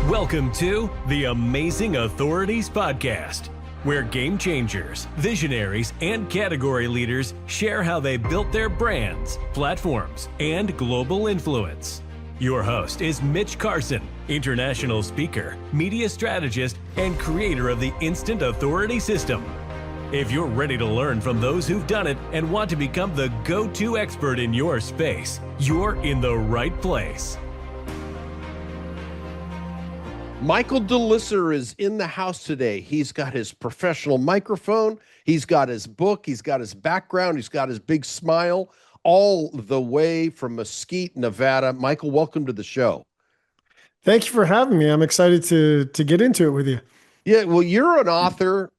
Welcome to the Amazing Authorities Podcast, where game changers, visionaries, and category leaders share how they built their brands, platforms, and global influence. Your host is Mitch Carson, international speaker, media strategist, and creator of the Instant Authority System. If you're ready to learn from those who've done it and want to become the go-to expert in your space, you're in the right place. Michael Delisser is in the house today. He's got his professional microphone. He's got his book. He's got his background. He's got his big smile all the way from Mesquite, Nevada. Michael, welcome to the show. Thank you for having me. I'm excited to get into it with you. Yeah, well, you're an author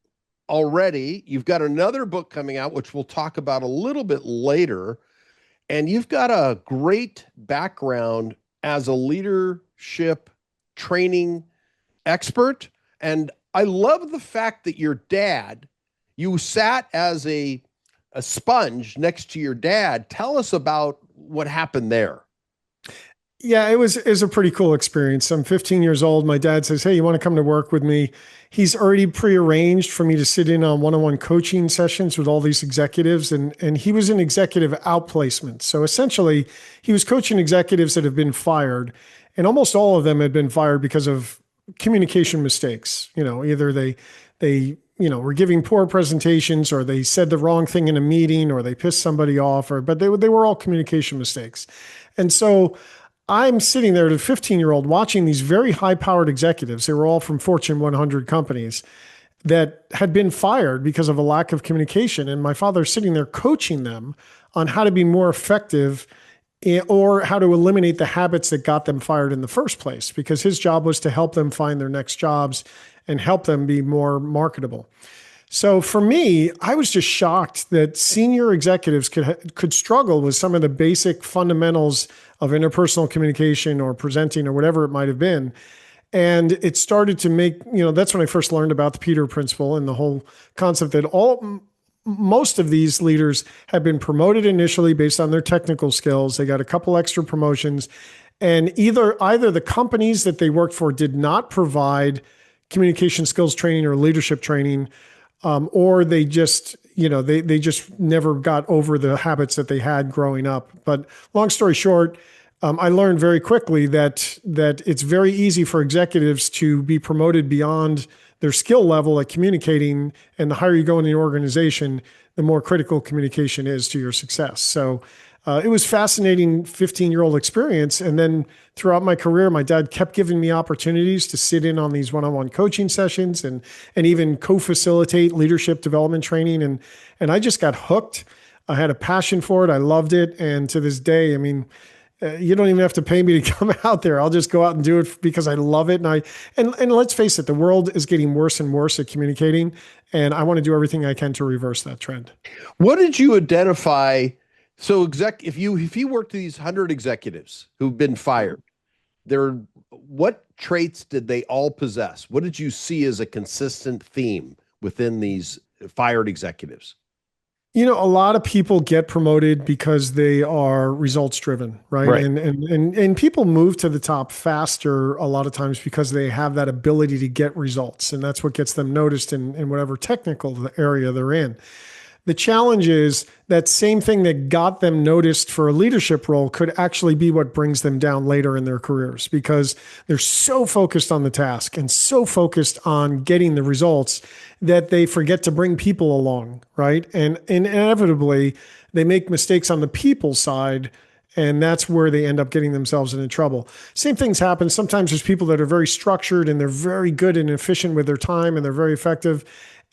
already. You've got another book coming out, which we'll talk about a little bit later. And you've got a great background as a leadership training expert. And I love the fact that your dad, you sat as a sponge next to your dad. Tell us about what happened there. Yeah, it was a pretty cool experience. I'm 15 years old. My dad says, "Hey, you want to come to work with me?" He's already prearranged for me to sit in on one-on-one coaching sessions with all these executives. And he was an executive outplacement. So essentially, he was coaching executives that have been fired. And almost all of them had been fired because of communication mistakes. Either they were giving poor presentations, or they said the wrong thing in a meeting, or they pissed somebody off, but they were all communication mistakes. And so I'm sitting there at a 15-year-old watching these very high-powered executives. They were all from Fortune 100 companies that had been fired because of a lack of communication. And my father's sitting there coaching them on how to be more effective or how to eliminate the habits that got them fired in the first place, because his job was to help them find their next jobs and help them be more marketable. So for me, I was just shocked that senior executives could struggle with some of the basic fundamentals of interpersonal communication or presenting or whatever it might have been. And it started to make, that's when I first learned about the Peter Principle and the whole concept that most of these leaders have been promoted initially based on their technical skills. They got a couple extra promotions, and either the companies that they worked for did not provide communication skills training or leadership training, or they just, they just never got over the habits that they had growing up. But long story short, I learned very quickly that it's very easy for executives to be promoted beyond their skill level at communicating, and the higher you go in the organization, the more critical communication is to your success. So it was fascinating 15-year-old experience. And then throughout my career, my dad kept giving me opportunities to sit in on these one-on-one coaching sessions and even co-facilitate leadership development training. And I just got hooked. I had a passion for it. I loved it. And to this day, you don't even have to pay me to come out there. I'll just go out and do it because I love it. And let's face it, the world is getting worse and worse at communicating, and I want to do everything I can to reverse that trend. What did you identify? So if you worked with these 100 executives who've been fired, what traits did they all possess? What did you see as a consistent theme within these fired executives? A lot of people get promoted because they are results driven, right? And people move to the top faster a lot of times because they have that ability to get results. And that's what gets them noticed in whatever technical area they're in. The challenge is that same thing that got them noticed for a leadership role could actually be what brings them down later in their careers, because they're so focused on the task and so focused on getting the results that they forget to bring people along, right? And inevitably, they make mistakes on the people side, and that's where they end up getting themselves into trouble. Same things happen. Sometimes there's people that are very structured and they're very good and efficient with their time and they're very effective.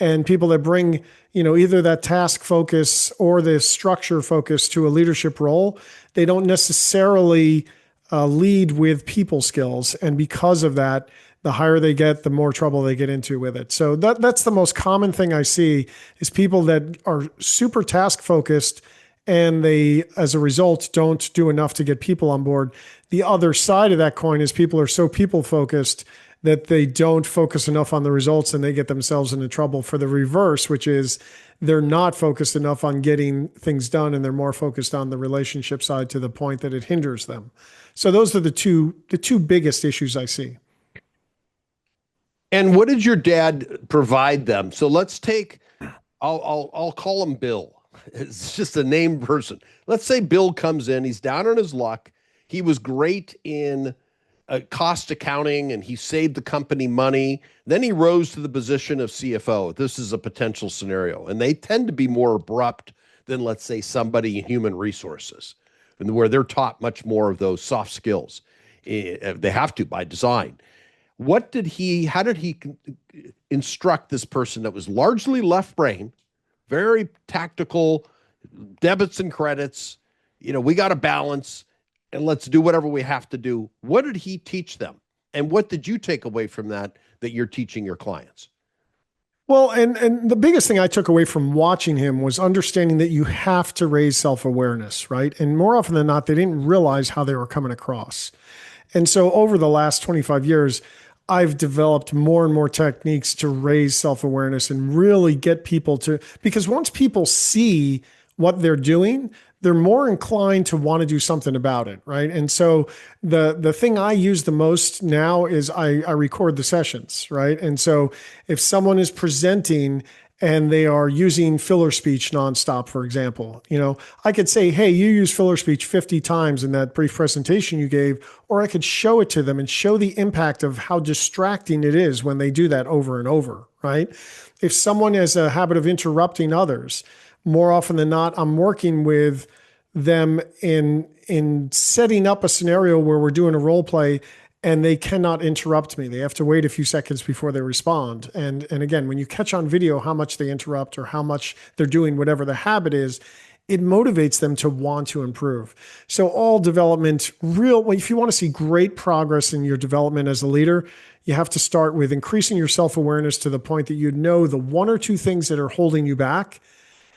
And people that bring, either that task focus or the structure focus to a leadership role, they don't necessarily lead with people skills. And because of that, the higher they get, the more trouble they get into with it. So that's the most common thing I see is people that are super task focused and they, as a result, don't do enough to get people on board. The other side of that coin is people are so people focused that they don't focus enough on the results and they get themselves into trouble for the reverse, which is they're not focused enough on getting things done and they're more focused on the relationship side to the point that it hinders them. So those are the two biggest issues I see. And what did your dad provide them? So let's take, I'll call him Bill. It's just a named person. Let's say Bill comes in, he's down on his luck. He was great in cost accounting and he saved the company money. Then he rose to the position of CFO. This is a potential scenario. And they tend to be more abrupt than, let's say, somebody in human resources, and where they're taught much more of those soft skills. They have to by design. How did he instruct this person that was largely left brain, very tactical, debits and credits, we got to balance and let's do whatever we have to do. What did he teach them? And what did you take away from that you're teaching your clients? Well, and the biggest thing I took away from watching him was understanding that you have to raise self-awareness, right? And more often than not, they didn't realize how they were coming across. And so over the last 25 years, I've developed more and more techniques to raise self-awareness and really get people to, because once people see what they're doing, they're more inclined to want to do something about it, right? And so the thing I use the most now is I record the sessions, right? And so if someone is presenting and they are using filler speech nonstop, for example, I could say, hey, you use filler speech 50 times in that brief presentation you gave, or I could show it to them and show the impact of how distracting it is when they do that over and over, right? If someone has a habit of interrupting others, more often than not, I'm working with them in setting up a scenario where we're doing a role play and they cannot interrupt me. They have to wait a few seconds before they respond. And again, when you catch on video how much they interrupt or how much they're doing whatever the habit is, it motivates them to want to improve. So all development, if you want to see great progress in your development as a leader, you have to start with increasing your self-awareness to the point that you know the one or two things that are holding you back,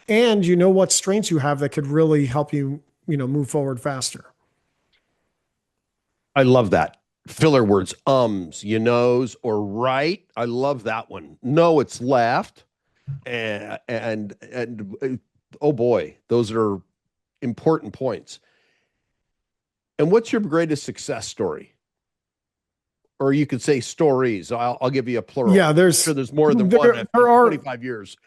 and you know what strengths you have that could really help you, move forward faster. I love that. Filler words, you knows, or right. I love that one. No, it's left. And oh boy, those are important points. And what's your greatest success story? Or you could say stories. I'll give you a plural. Yeah, there's more than one after 25 years.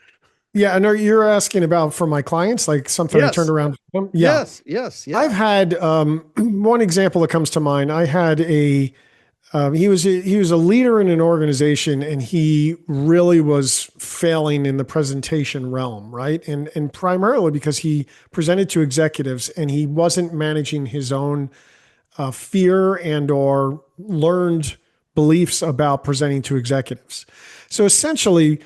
Yeah, and you're asking about for my clients, like something I turned around. Yeah. Yes. I've had one example that comes to mind. I had he was a leader in an organization, and he really was failing in the presentation realm, right? And primarily because he presented to executives and he wasn't managing his own fear and or learned beliefs about presenting to executives. So essentially,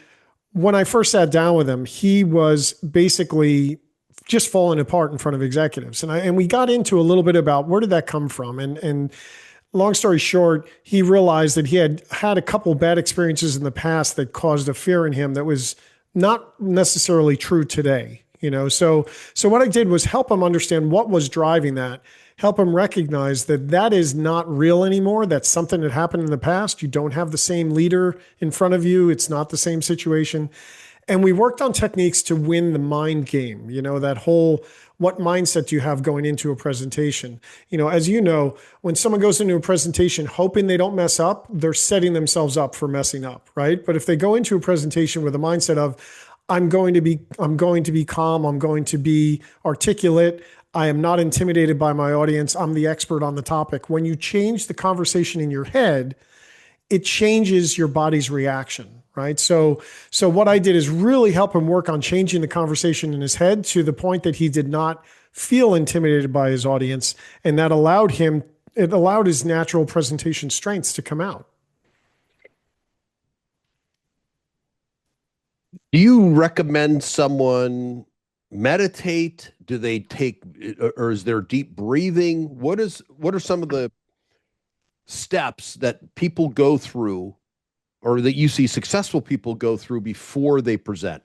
when I first sat down with him, he was basically just falling apart in front of executives. And we got into a little bit about where did that come from? And long story short, he realized that he had had a couple bad experiences in the past that caused a fear in him that was not necessarily true today. So what I did was help him understand what was driving that, help him recognize that is not real anymore. That's something that happened in the past. You don't have the same leader in front of you. It's not the same situation. And we worked on techniques to win the mind game, that whole, what mindset do you have going into a presentation? As you know, when someone goes into a presentation hoping they don't mess up, they're setting themselves up for messing up, right? But if they go into a presentation with a mindset of, I'm going to be calm, I'm going to be articulate, I am not intimidated by my audience, I'm the expert on the topic. When you change the conversation in your head, it changes your body's reaction, right? So what I did is really help him work on changing the conversation in his head to the point that he did not feel intimidated by his audience. And that allowed his natural presentation strengths to come out. Do you recommend someone meditate? Do they take, or is there deep breathing? What are some of the steps that people go through, or that you see successful people go through before they present?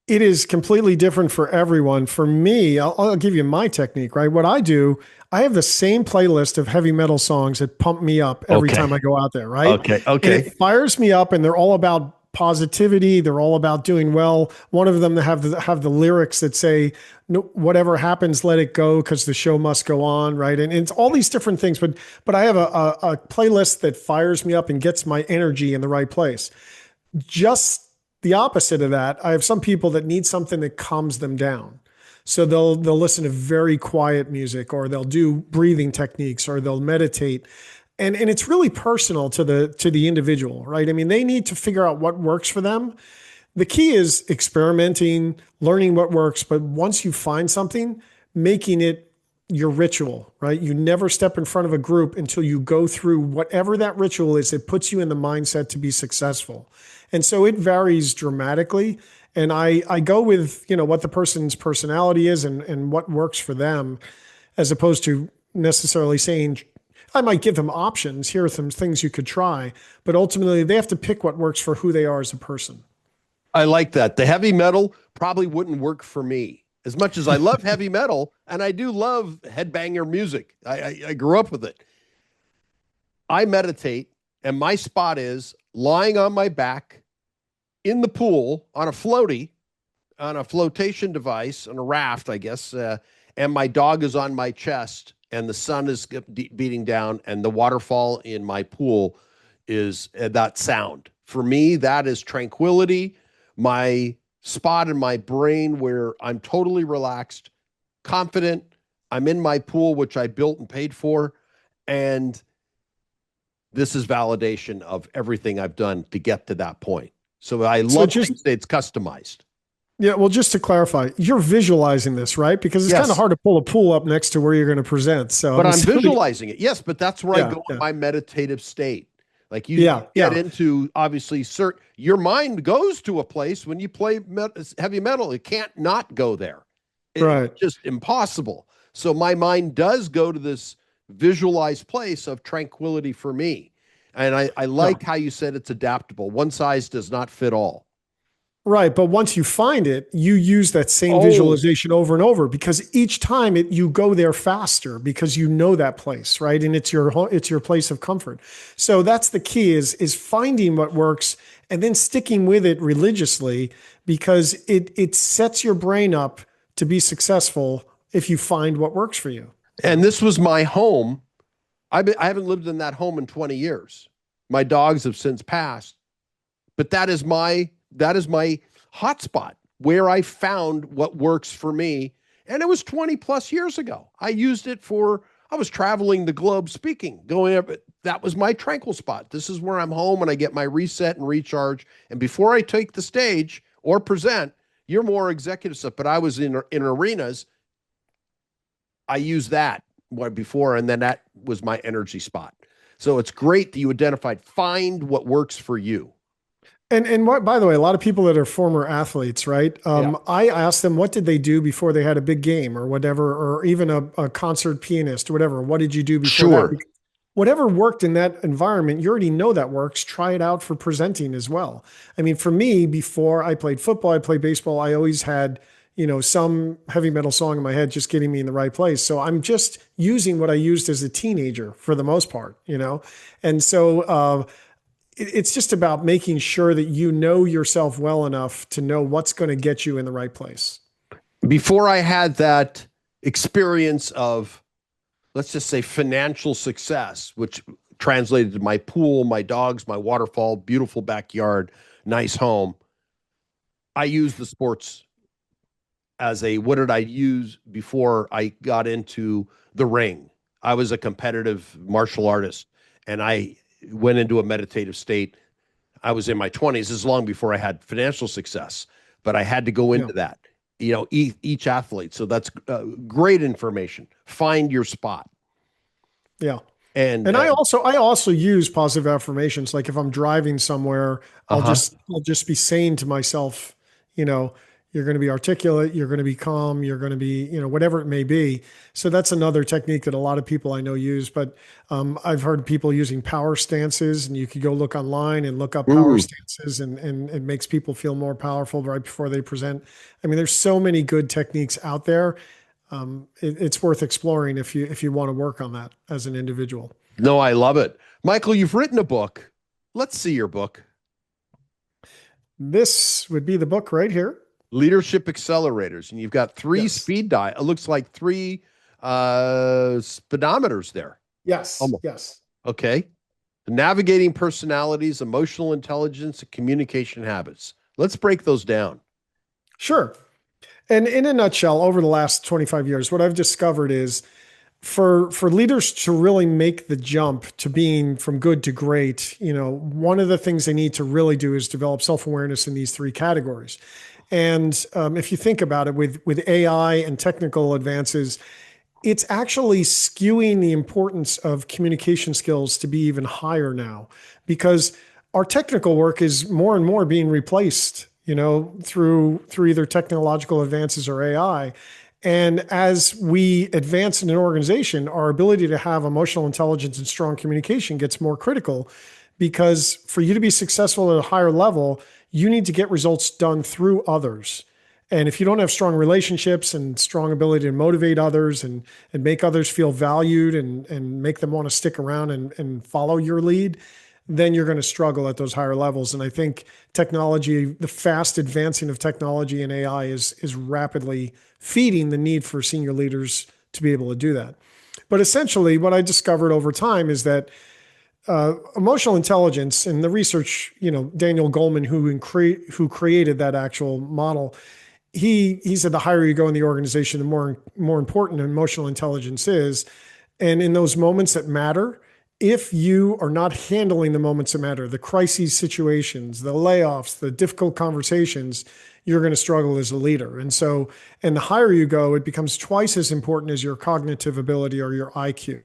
It is completely different for everyone. For me, I'll give you my technique, right? What I do, I have the same playlist of heavy metal songs that pump me up every time I go out there, right? Okay. And it fires me up, and they're all about positivity. They're all about doing well. One of them have the lyrics that say, "No, whatever happens, let it go, because the show must go on," right? And it's all these different things. But I have a playlist that fires me up and gets my energy in the right place. Just the opposite of that, I have some people that need something that calms them down. So they'll listen to very quiet music, or they'll do breathing techniques, or they'll meditate. And it's really personal to the individual, right? I mean, they need to figure out what works for them. The key is experimenting, learning what works, but once you find something, making it your ritual, right? You never step in front of a group until you go through whatever that ritual is that puts you in the mindset to be successful. And so it varies dramatically. And I go with, what the person's personality is and what works for them, as opposed to necessarily saying, I might give them options. Here are some things you could try, but ultimately they have to pick what works for who they are as a person. I like that. The heavy metal probably wouldn't work for me as much as I love heavy metal, and I do love headbanger music. I grew up with it. I meditate, and my spot is lying on my back in the pool on a floaty, on a flotation device, on a raft, I guess, and my dog is on my chest, and the sun is beating down, and the waterfall in my pool is that sound. For me, that is tranquility, my spot in my brain where I'm totally relaxed, confident. I'm in my pool, which I built and paid for, and this is validation of everything I've done to get to that point. So I love to say it's customized. Yeah, well, just to clarify, you're visualizing this, right? Because it's kind of hard to pull a pool up next to where you're going to present. So, but I'm visualizing it. Yes, but that's where I go in my meditative state. Like you get into, obviously, your mind goes to a place when you play heavy metal. It can't not go there. It's just impossible. So my mind does go to this visualized place of tranquility for me. And I like how you said it's adaptable. One size does not fit all. Right. But once you find it, you use that same visualization over and over, because each time you go there faster because you know that place, right? And it's your place of comfort. So that's the key is finding what works and then sticking with it religiously, because it sets your brain up to be successful if you find what works for you. And this was my home. I haven't lived in that home in 20 years. My dogs have since passed, but that is my hotspot where I found what works for me. And it was 20 plus years ago. I used it I was traveling the globe speaking, going up. That was my tranquil spot. This is where I'm home and I get my reset and recharge. And before I take the stage or present, you're more executive stuff, but I was in arenas. I used that before, and then that was my energy spot. So it's great that you identified, find what works for you. And what, by the way, a lot of people that are former athletes, right? I asked them, what did they do before they had a big game or whatever, or even a concert pianist or whatever? What did you do before that? Whatever worked in that environment, you already know that works. Try it out for presenting as well. I mean, for me, before I played football, I played baseball, I always had, some heavy metal song in my head, just getting me in the right place. So I'm just using what I used as a teenager for the most part, And so, it's just about making sure that you know yourself well enough to know what's going to get you in the right place. Before I had that experience of, let's just say, financial success, which translated to my pool, my dogs, my waterfall, beautiful backyard, nice home, I used the sports as what did I use before I got into the ring? I was a competitive martial artist, and I went into a meditative state. I was in my 20s. This is long before I had financial success, but I had to go into that, each athlete. So that's great information. Find your spot. Yeah. And I also use positive affirmations. Like if I'm driving somewhere, I'll just be saying to myself, you're going to be articulate, you're going to be calm, you're going to be, whatever it may be. So that's another technique that a lot of people I know use. But I've heard people using power stances, and you could go look online and look up power stances, and it makes people feel more powerful right before they present. I mean, there's so many good techniques out there. It's worth exploring if you want to work on that as an individual. No, I love it. Michael, you've written a book. Let's see your book. This would be the book right here. Leadership Accelerators. And you've got three Yes. speed dial. It looks like three speedometers there. Yes. Almost. Yes. Okay. Navigating personalities, emotional intelligence, and communication habits. Let's break those down. Sure. And in a nutshell, over the last 25 years, what I've discovered is for leaders to really make the jump to being from good to great, one of the things they need to really do is develop self-awareness in these three categories. And if you think about it, with AI and technical advances, it's actually skewing the importance of communication skills to be even higher now, because our technical work is more and more being replaced, through either technological advances or AI. And as we advance in an organization, our ability to have emotional intelligence and strong communication gets more critical, because for you to be successful at a higher level, you need to get results done through others. And if you don't have strong relationships and strong ability to motivate others and make others feel valued and make them want to stick around and follow your lead, then you're going to struggle at those higher levels. And I think technology, the fast advancing of technology and AI is rapidly feeding the need for senior leaders to be able to do that. But essentially, what I discovered over time is that emotional intelligence, and the research, Daniel Goleman, who created that actual model, he said the higher you go in the organization, the more important emotional intelligence is. And in those moments that matter, if you are not handling the moments that matter, the crises situations, the layoffs, the difficult conversations, you're going to struggle as a leader. And the higher you go, it becomes twice as important as your cognitive ability or your IQ.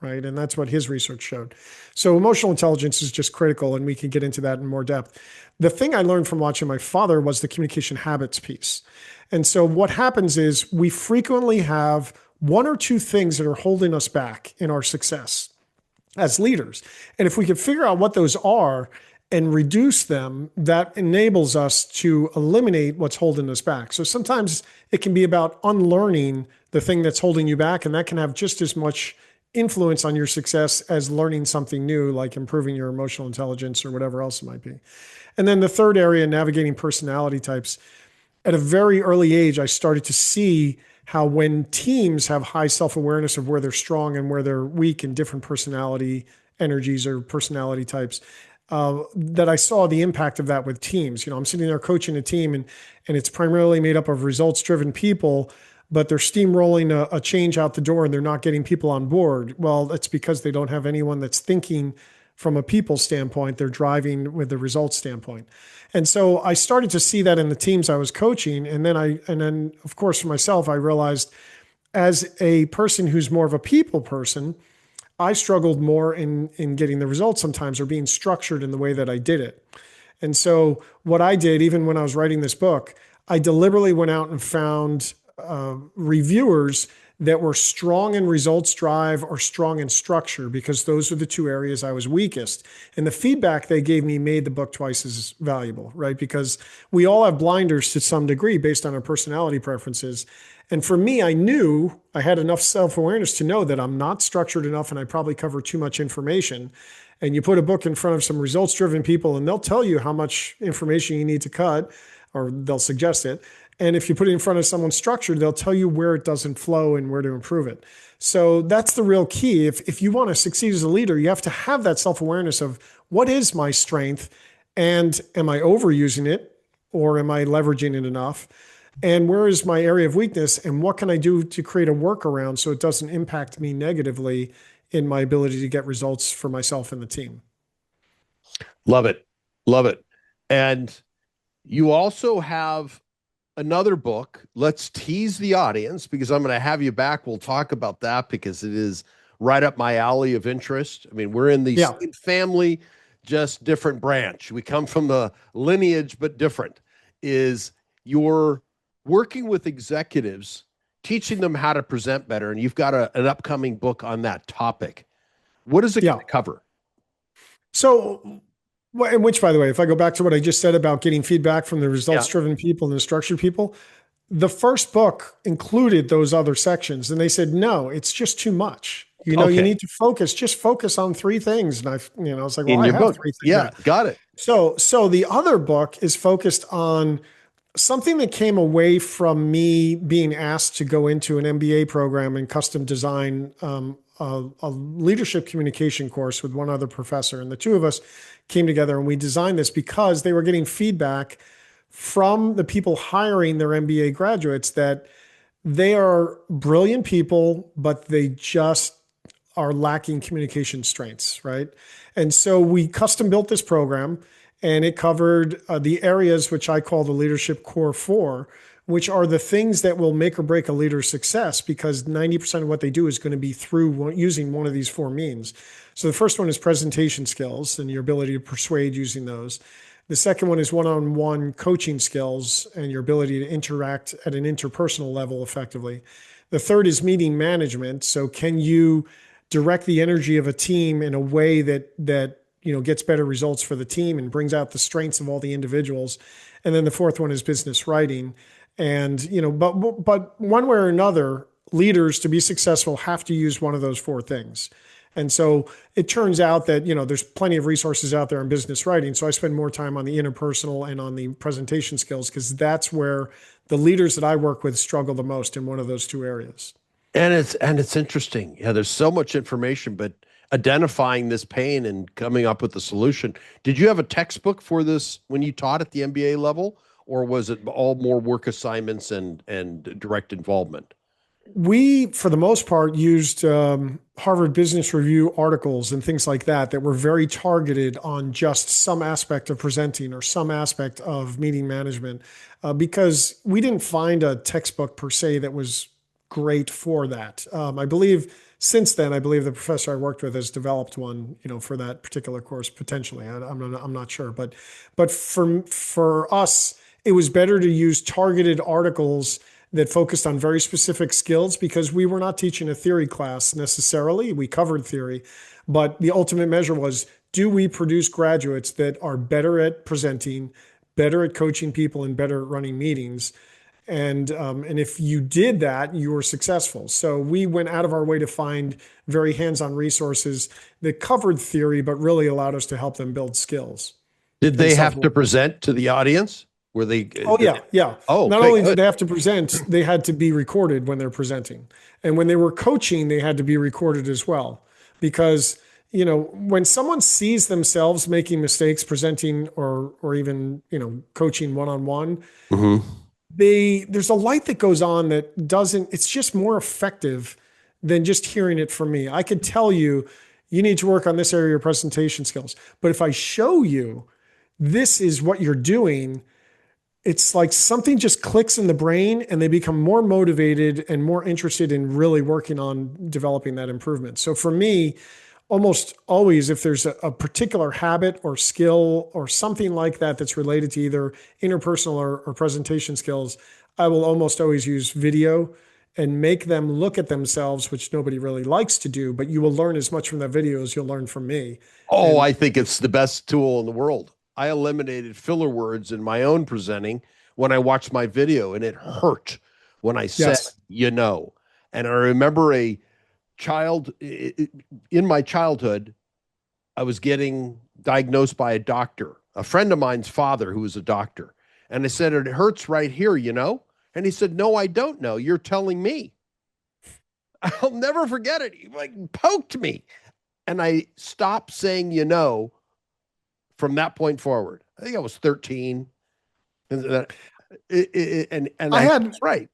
Right. And that's what his research showed. So emotional intelligence is just critical, and we can get into that in more depth. The thing I learned from watching my father was the communication habits piece. And so what happens is we frequently have one or two things that are holding us back in our success as leaders. And if we can figure out what those are and reduce them, that enables us to eliminate what's holding us back. So sometimes it can be about unlearning the thing that's holding you back, and that can have just as much influence on your success as learning something new, like improving your emotional intelligence or whatever else it might be. And then the third area, navigating personality types. At a very early age, I started to see how when teams have high self-awareness of where they're strong and where they're weak in different personality energies or personality types, that I saw the impact of that with teams. I'm sitting there coaching a team, and it's primarily made up of results-driven people, but they're steamrolling a change out the door and they're not getting people on board. Well, that's because they don't have anyone that's thinking from a people standpoint. They're driving with the results standpoint. And so I started to see that in the teams I was coaching. And then of course, for myself, I realized as a person who's more of a people person, I struggled more in getting the results sometimes, or being structured in the way that I did it. And so what I did, even when I was writing this book, I deliberately went out and found reviewers that were strong in results drive or strong in structure, because those are the two areas I was weakest. And the feedback they gave me made the book twice as valuable, right? Because we all have blinders to some degree based on our personality preferences. And for me, I knew I had enough self-awareness to know that I'm not structured enough and I probably cover too much information. And you put a book in front of some results-driven people and they'll tell you how much information you need to cut, or they'll suggest it. And if you put it in front of someone structured, they'll tell you where it doesn't flow and where to improve it. So that's the real key. If you want to succeed as a leader, you have to have that self-awareness of what is my strength, and am I overusing it, or am I leveraging it enough? And where is my area of weakness, and what can I do to create a workaround so it doesn't impact me negatively in my ability to get results for myself and the team? Love it. Love it. And you also have another book. Let's tease the audience, because I'm going to have you back. We'll talk about that because it is right up my alley of interest. I mean, we're in the same family, just different branch. We come from the lineage, but different. Is you're working with executives, teaching them how to present better. And you've got an upcoming book on that topic. What is it going to cover? So, which, by the way, if I go back to what I just said about getting feedback from the results-driven people and the structured people, the first book included those other sections. And they said, no, it's just too much. You Okay. need to focus, just focus on three things. And I was like, well, In I your have book. three things. Yeah. Got it. So the other book is focused on something that came away from me being asked to go into an MBA program and custom design a leadership communication course with one other professor. And the two of us came together and we designed this because they were getting feedback from the people hiring their MBA graduates that they are brilliant people, but they just are lacking communication strengths, right? And so we custom built this program and it covered the areas which I call the leadership core four, which are the things that will make or break a leader's success because 90% of what they do is going to be through using one of these four means. So the first one is presentation skills and your ability to persuade using those. The second one is one-on-one coaching skills and your ability to interact at an interpersonal level effectively. The third is meeting management. So can you direct the energy of a team in a way that gets better results for the team and brings out the strengths of all the individuals? And then the fourth one is business writing. And but one way or another, leaders to be successful have to use one of those four things. And so it turns out that, there's plenty of resources out there in business writing. So I spend more time on the interpersonal and on the presentation skills because that's where the leaders that I work with struggle the most in one of those two areas. And it's interesting. Yeah, there's so much information, but identifying this pain and coming up with a solution. Did you have a textbook for this when you taught at the MBA level, or was it all more work assignments and direct involvement? We, for the most part, used Harvard Business Review articles and things like that were very targeted on just some aspect of presenting or some aspect of meeting management, because we didn't find a textbook per se that was great for that. I believe since then, the professor I worked with has developed one, for that particular course potentially. I'm not sure, but for us, it was better to use targeted articles that focused on very specific skills because we were not teaching a theory class necessarily. We covered theory, but the ultimate measure was, do we produce graduates that are better at presenting, better at coaching people, and better at running meetings? And if you did that, you were successful. So we went out of our way to find very hands-on resources that covered theory, but really allowed us to help them build skills. Did they have to present to the audience? Were they? Oh, yeah. Oh, not only did they have to present, they had to be recorded when they're presenting. And when they were coaching, they had to be recorded as well. Because, when someone sees themselves making mistakes presenting or even, coaching one-on-one, there's a light that goes on that it's just more effective than just hearing it from me. I could tell you, you need to work on this area of your presentation skills. But if I show you, this is what you're doing, it's like something just clicks in the brain and they become more motivated and more interested in really working on developing that improvement. So for me, almost always, if there's a particular habit or skill or something like that that's related to either interpersonal or presentation skills, I will almost always use video and make them look at themselves, which nobody really likes to do, but you will learn as much from that video as you'll learn from me. Oh, I think it's the best tool in the world. I eliminated filler words in my own presenting when I watched my video, and it hurt when I said, And I remember a child in my childhood, I was getting diagnosed by a doctor, a friend of mine's father who was a doctor. And I said, it hurts right here, And he said, no, I don't know. You're telling me. I'll never forget it. He poked me. And I stopped saying, from that point forward. I think I was 13. And I had right.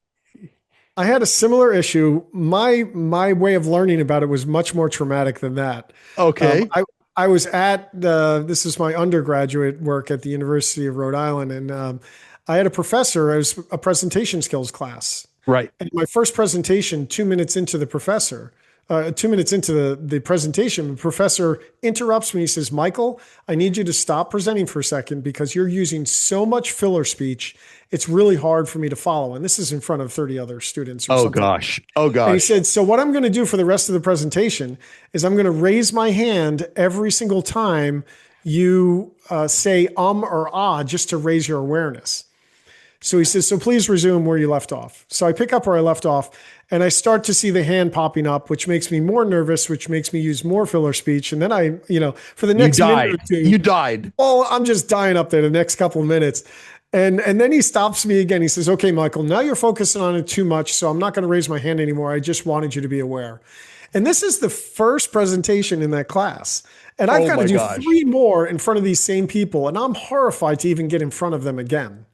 I had a similar issue. My way of learning about it was much more traumatic than that. Okay. I was at this is my undergraduate work at the University of Rhode Island, and I had a professor. It was a presentation skills class. Right. And my first presentation, 2 minutes into the professor, 2 minutes into the presentation, the professor interrupts me. He says, Michael, I need you to stop presenting for a second because you're using so much filler speech. It's really hard for me to follow. And this is in front of 30 other students. Oh, gosh. And he said, so what I'm going to do for the rest of the presentation is I'm going to raise my hand every single time you say or ah, just to raise your awareness. So he says, so please resume where you left off. So I pick up where I left off and I start to see the hand popping up, which makes me more nervous, which makes me use more filler speech. And then for the next minute or two, You died. oh, I'm just dying up there the next couple of minutes. And then he stops me again. He says, okay, Michael, now you're focusing on it too much. So I'm not going to raise my hand anymore. I just wanted you to be aware. And this is the first presentation in that class. And I've got to do 3 more in front of these same people. And I'm horrified to even get in front of them again,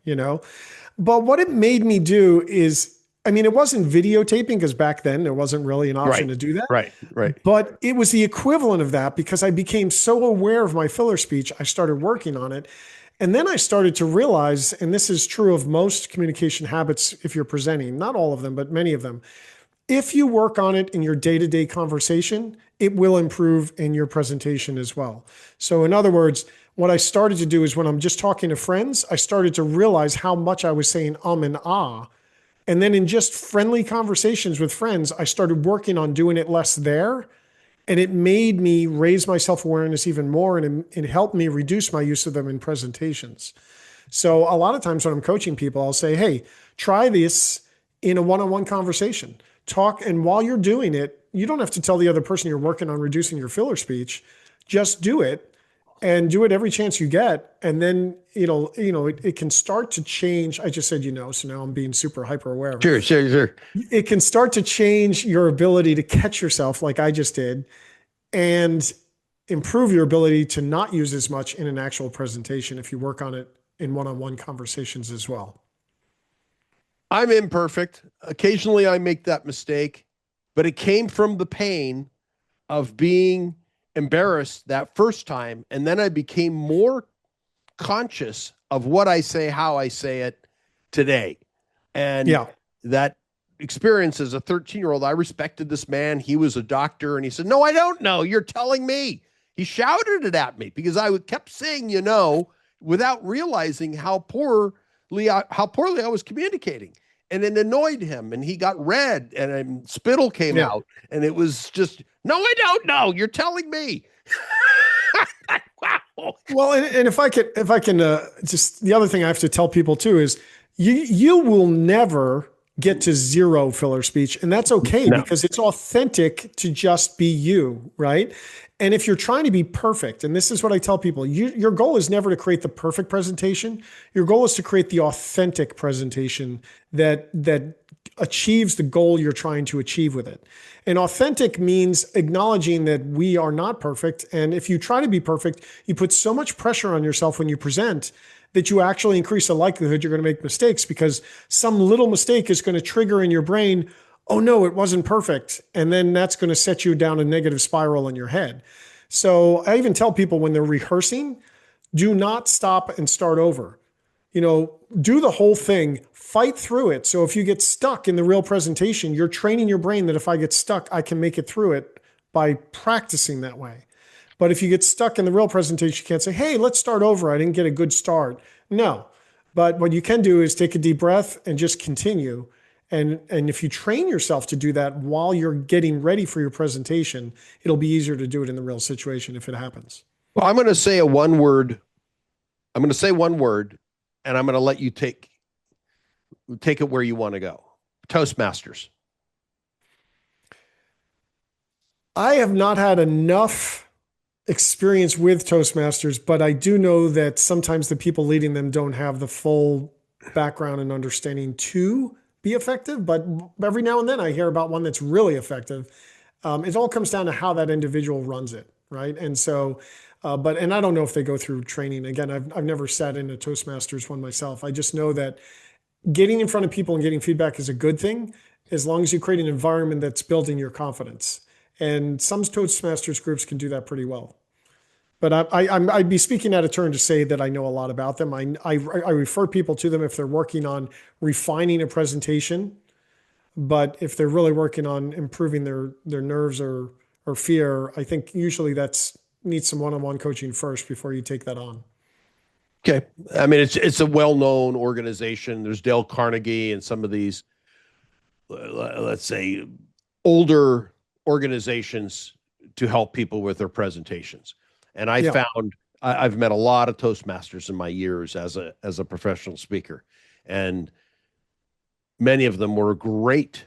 But what it made me do is, it wasn't videotaping because back then there wasn't really an option to do that. Right. But it was the equivalent of that because I became so aware of my filler speech, I started working on it. And then I started to realize, and this is true of most communication habits if you're presenting, not all of them, but many of them, if you work on it in your day-to-day conversation, it will improve in your presentation as well. So in other words, what I started to do is when I'm just talking to friends, I started to realize how much I was saying and ah. And then in just friendly conversations with friends, I started working on doing it less there. And it made me raise my self-awareness even more, and it helped me reduce my use of them in presentations. So a lot of times when I'm coaching people, I'll say, hey, try this in a one-on-one conversation. Talk, and while you're doing it, you don't have to tell the other person you're working on reducing your filler speech. Just do it and do it every chance you get. And then, it can start to change. I just said, so now I'm being super hyper aware. Sure. It can start to change your ability to catch yourself like I just did and improve your ability to not use as much in an actual presentation if you work on it in one-on-one conversations as well. I'm imperfect. Occasionally I make that mistake, but it came from the pain of being embarrassed that first time. And then I became more conscious of what I say, how I say it today. And that experience as a 13-year-old, I respected this man. He was a doctor and he said, no, I don't know. You're telling me. He shouted it at me because I kept saying, without realizing how poorly I was communicating. And it annoyed him and he got red and spittle came out. And it was just, no, I don't know. You're telling me. Wow. Well, and if I can, just the other thing I have to tell people too is you will never get to 0 filler speech, and that's okay because it's authentic to just be you, right? And if you're trying to be perfect, and this is what I tell people, your goal is never to create the perfect presentation. Your goal is to create the authentic presentation that achieves the goal you're trying to achieve with it. And authentic means acknowledging that we are not perfect. And if you try to be perfect, you put so much pressure on yourself when you present that you actually increase the likelihood you're going to make mistakes because some little mistake is going to trigger in your brain, oh no, it wasn't perfect. And then that's going to set you down a negative spiral in your head. So I even tell people when they're rehearsing, do not stop and start over. Do the whole thing, fight through it. So if you get stuck in the real presentation, you're training your brain that if I get stuck, I can make it through it by practicing that way. But if you get stuck in the real presentation, you can't say, hey, let's start over. I didn't get a good start. No. But what you can do is take a deep breath and just continue. And if you train yourself to do that while you're getting ready for your presentation, it'll be easier to do it in the real situation if it happens. Well, I'm going to say one word, and I'm going to let you take it where you want to go. Toastmasters. I have not had enough experience with Toastmasters, but I do know that sometimes the people leading them don't have the full background and understanding to be effective. But every now and then I hear about one that's really effective. It all comes down to how that individual runs it, right? And so, and I don't know if they go through training. Again, I've never sat in a Toastmasters one myself. I just know that getting in front of people and getting feedback is a good thing as long as you create an environment that's building your confidence. And some Toastmasters groups can do that pretty well. But I'd be speaking out of turn to say that I know a lot about them. I refer people to them if they're working on refining a presentation. But if they're really working on improving their nerves or fear, I think usually that's needs some one-on-one coaching first before you take that on. Okay. I mean, it's a well-known organization. There's Dale Carnegie and some of these, let's say, older organizations to help people with their presentations. And I've met a lot of Toastmasters in my years as a professional speaker. And many of them were great.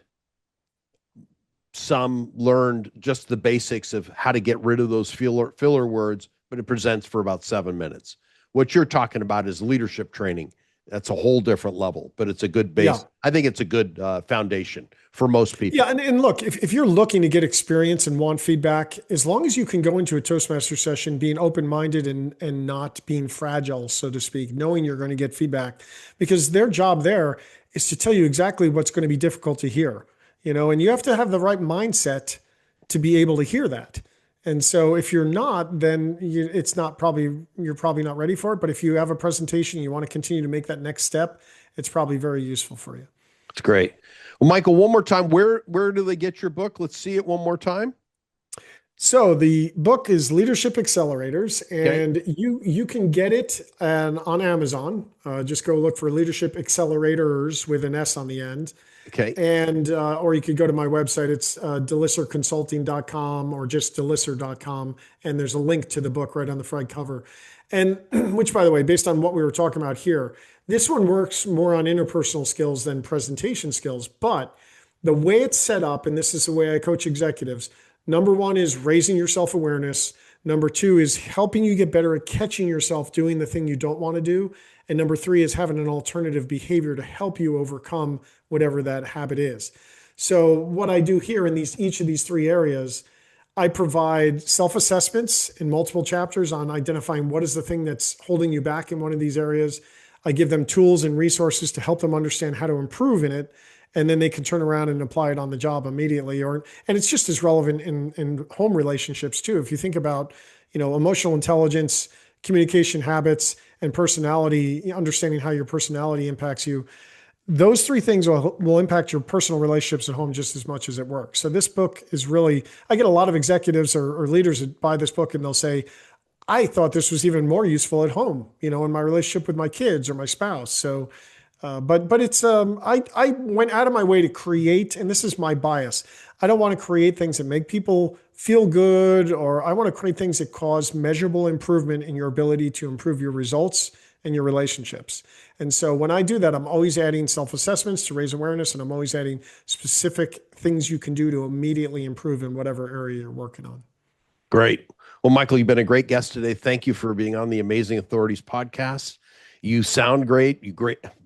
Some learned just the basics of how to get rid of those filler words, but it presents for about 7 minutes. What you're talking about is leadership training. That's a whole different level, but it's a good base. Yeah. I think it's a good foundation for most people. Yeah. And look, if you're looking to get experience and want feedback, as long as you can go into a Toastmaster session being open-minded and not being fragile, so to speak, knowing you're going to get feedback, because their job there is to tell you exactly what's going to be difficult to hear, and you have to have the right mindset to be able to hear that. And so if you're not, then you're probably not ready for it. But if you have a presentation, you want to continue to make that next step, it's probably very useful for you. That's great. Well, Michael, one more time, where do they get your book? Let's see it one more time. So the book is Leadership Accelerators, and you can get it on Amazon. Just go look for Leadership Accelerators with an S on the end. Okay. And or you could go to my website. It's delisserconsulting.com or just delisser.com. And there's a link to the book right on the front cover. And which, by the way, based on what we were talking about here, this one works more on interpersonal skills than presentation skills. But the way it's set up, and this is the way I coach executives, number one is raising your self-awareness. Number two is helping you get better at catching yourself doing the thing you don't want to do. And number three is having an alternative behavior to help you overcome whatever that habit is. So what I do here in each of these three areas, I provide self-assessments in multiple chapters on identifying what is the thing that's holding you back in one of these areas. I give them tools and resources to help them understand how to improve in it. And then they can turn around and apply it on the job immediately. And it's just as relevant in home relationships too. If you think about, emotional intelligence, communication habits, and personality, understanding how your personality impacts you, those three things will impact your personal relationships at home just as much as at work. So this book is really, I get a lot of executives or leaders that buy this book and they'll say, I thought this was even more useful at home, in my relationship with my kids or my spouse. So, but it's, I went out of my way to create, and this is my bias. I don't want to create things that make people feel good, or I want to create things that cause measurable improvement in your ability to improve your results and your relationships. And so when I do that, I'm always adding self-assessments to raise awareness, and I'm always adding specific things you can do to immediately improve in whatever area you're working on. Great. Well, Michael, you've been a great guest today. Thank you for being on the Amazing Authorities podcast. You sound great. You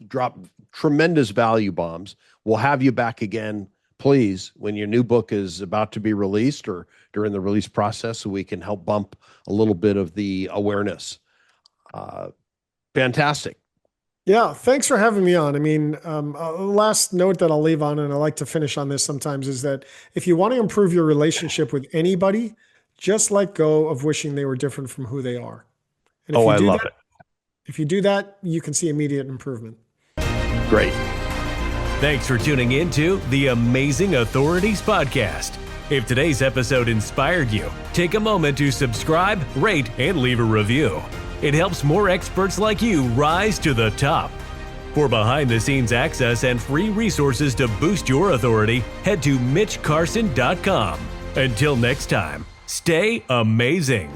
drop tremendous value bombs. We'll have you back again, please, when your new book is about to be released or during the release process, so we can help bump a little bit of the awareness. Fantastic. Yeah, thanks for having me on. I mean, last note that I'll leave on, and I like to finish on this sometimes, is that if you want to improve your relationship with anybody, just let go of wishing they were different from who they are. And I love it. If you do that, you can see immediate improvement. Great. Thanks for tuning in to the Amazing Authorities podcast. If today's episode inspired you, take a moment to subscribe, rate, and leave a review. It helps more experts like you rise to the top. For behind-the-scenes access and free resources to boost your authority, head to mitchcarson.com. Until next time, stay amazing.